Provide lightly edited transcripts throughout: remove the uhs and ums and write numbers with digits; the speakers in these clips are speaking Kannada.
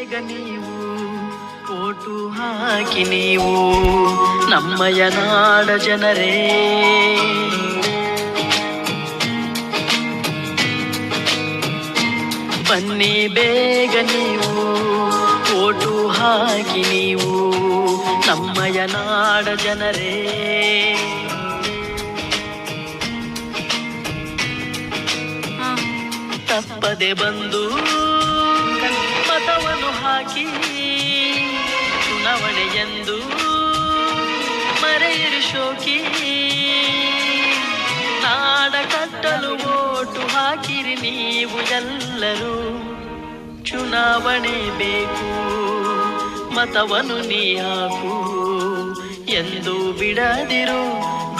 ಬೇಗ ನೀವು ಓಟು ಹಾಕಿ ನೀವು ನಮ್ಮಯ ನಾಡ ಜನರೇ. ಬನ್ನಿ ಬೇಗ ನೀವು ಓಟು ಹಾಕಿ ನೀವು ನಮ್ಮಯ ನಾಡ ಜನರೇ. ತಪ್ಪದೆ ಬಂದು ಮತವನ್ನು ಹಾಕಿ ಚುನಾವಣೆಯೆಂದು ಮರೆಯಿರಿ ಶೋಕಿ. ನಾಡ ಕಟ್ಟಲು ಓಟು ಹಾಕಿರಿ ನೀವು ಎಲ್ಲರೂ. ಚುನಾವಣೆ ಬೇಕು ಮತವನ್ನು ನೀ ಹಾಕು ಎಂದು ಬಿಡದಿರು,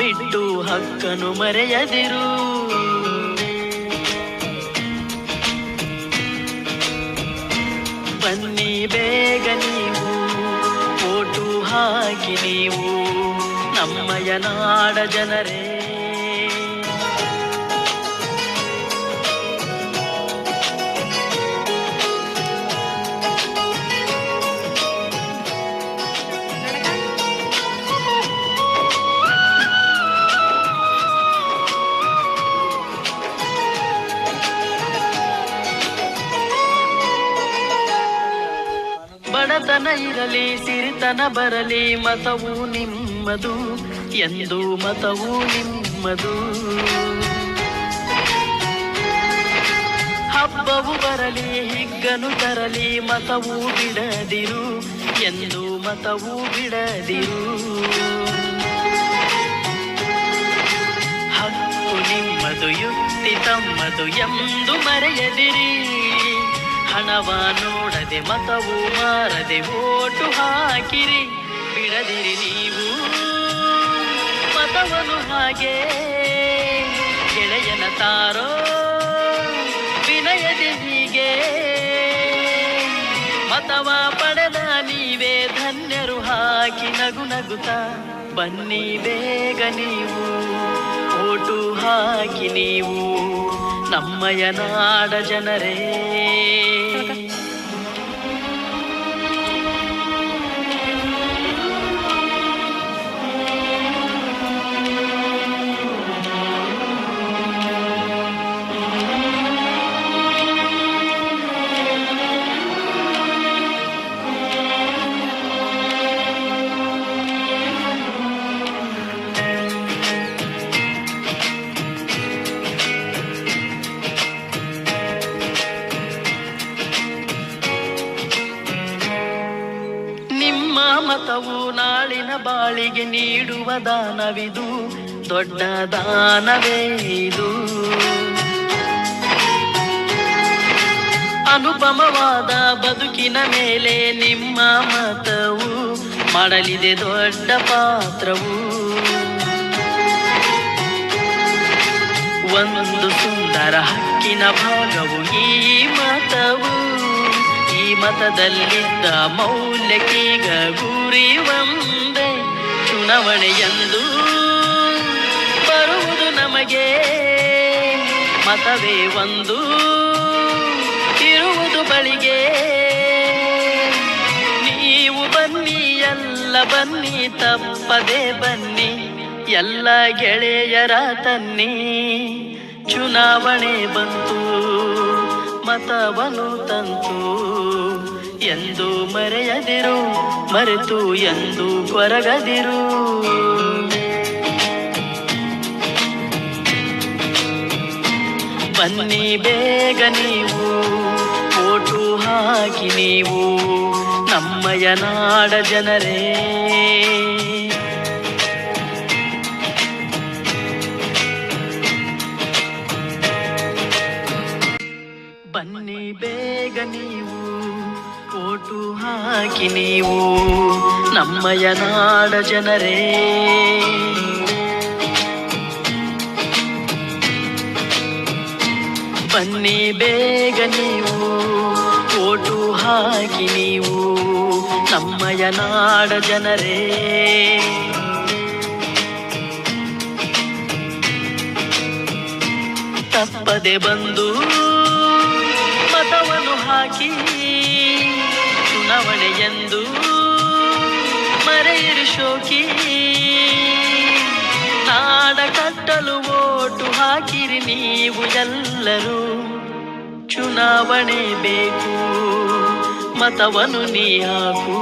ಬಿಟ್ಟು ಹಕ್ಕನ್ನು ಮರೆಯದಿರು. ಬನ್ನಿ ಬೇಗ ನೀವು ಓಟು ಹಾಕಿ ನೀವು ನಮ್ಮಯ ನಾಡ ಜನರೇ. ಬಡತನ ಇರಲಿ ಸಿರಿತನ ಬರಲಿ ಮತವು ನಿಮ್ಮದು ಎಂದು ಮತವು ನಿಮ್ಮದು. ಹಬ್ಬವು ಬರಲಿ ಹಿಗ್ಗನು ತರಲಿ ಮತವು ಬಿಡದಿರು ಎಂದು ಮತವು ಬಿಡದಿರು. ಹಕ್ಕು ನಿಮ್ಮದು ಯುಕ್ತಿ ತಮ್ಮದು ಎಂದು ಮರೆಯದಿರಿ. ಹಣವ ನೋಡದೆ ಮತವು ಮಾರದೆ ಓಟು ಹಾಕಿರಿ. ಬಿಡದಿರಿ ನೀವು ಮತವನ್ನು ಹಾಗೆ ಗೆಳೆಯನ ತಾರೋ ವಿನಯದೆ ಹೀಗೆ. ಮತವ ಪಡೆದ ನೀವೇ ಧನ್ಯರು ಹಾಕಿ ನಗು ನಗುತ್ತ. ಬನ್ನಿ ಬೇಗ ನೀವು ಓಟು ಹಾಕಿ ನೀವು ನಮ್ಮಯ ನಾಡ ಜನರೇ. ಮತವು ನಾಳಿನ ಬಾಳಿಗೆ ನೀಡುವ ದಾನವಿದು, ದೊಡ್ಡ ದಾನವೇ ಇದು. ಅನುಪಮವಾದ ಬದುಕಿನ ಮೇಲೆ ನಿಮ್ಮ ಮತವು ಮಾಡಲಿದೆ ದೊಡ್ಡ ಪಾತ್ರವು. ಒಂದು ಸುಂದರ ಹಕ್ಕಿನ ಭಾಗವು ಈ ಮತವು. ಈ ಮತದಲ್ಲಿದ್ದ ಮೌಲ್ಯಕ್ಕೀಗ ಗುರಿ ಒಂದೇ. ಚುನಾವಣೆಯಂದು ಬರುವುದು ನಮಗೆ ಮತವೇ ಒಂದು ಇರುವುದು ಬಳಿಗೆ. ನೀವು ಬನ್ನಿ ಎಲ್ಲ ಬನ್ನಿ ತಪ್ಪದೆ ಬನ್ನಿ ಎಲ್ಲ ಗೆಳೆಯರ ತನ್ನಿ. ಚುನಾವಣೆ ಬಂತು ಮತವನ್ನು ತಂತು ಎಂದು ಮರೆಯದಿರು, ಮರೆತು ಎಂದು ಕೊರಗದಿರು. ಬನ್ನಿ ಬೇಗ ನೀವು ಓಟು ಹಾಕಿ ನೀವು ನಮ್ಮಯ ನಾಡ ಜನರೇ. ಬನ್ನಿ ಬೇಗ ನೀವು ಓಟು ಹಾಕಿ ನೀವು ನಮ್ಮಯ ನಾಡ ಜನರೇ. ಬನ್ನಿ ಬೇಗ ನೀವು ಓಟು ಹಾಕಿ ನೀವು ನಮ್ಮಯ ನಾಡ ಜನರೇ. ತಪ್ಪದೆ ಬಂದು ಮತವನ್ನು ಹಾಕಿ ಎಂದು ಮರೆಯಿರಿ ಶೋಕಿ. ನಾಡ ಕಟ್ಟಲು ಓಟು ಹಾಕಿರಿ ನೀವು ಎಲ್ಲರೂ. ಚುನಾವಣೆ ಬೇಕು ಮತವನ್ನು ನೀ ಹಾಕು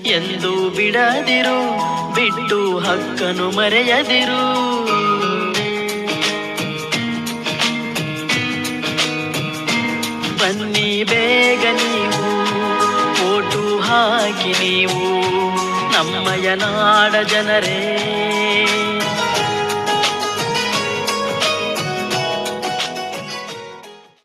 ಎಂದು ಬಿಡದಿರು, ಬಿಟ್ಟು ಹಕ್ಕನ್ನು ಮರೆಯದಿರು. ಬನ್ನಿ ಬೇಗ ನೀವು ಓಟು ಹಾಕಿ ನೀವು ನಮ್ಮಯ ನಾಡ ಜನರೇ.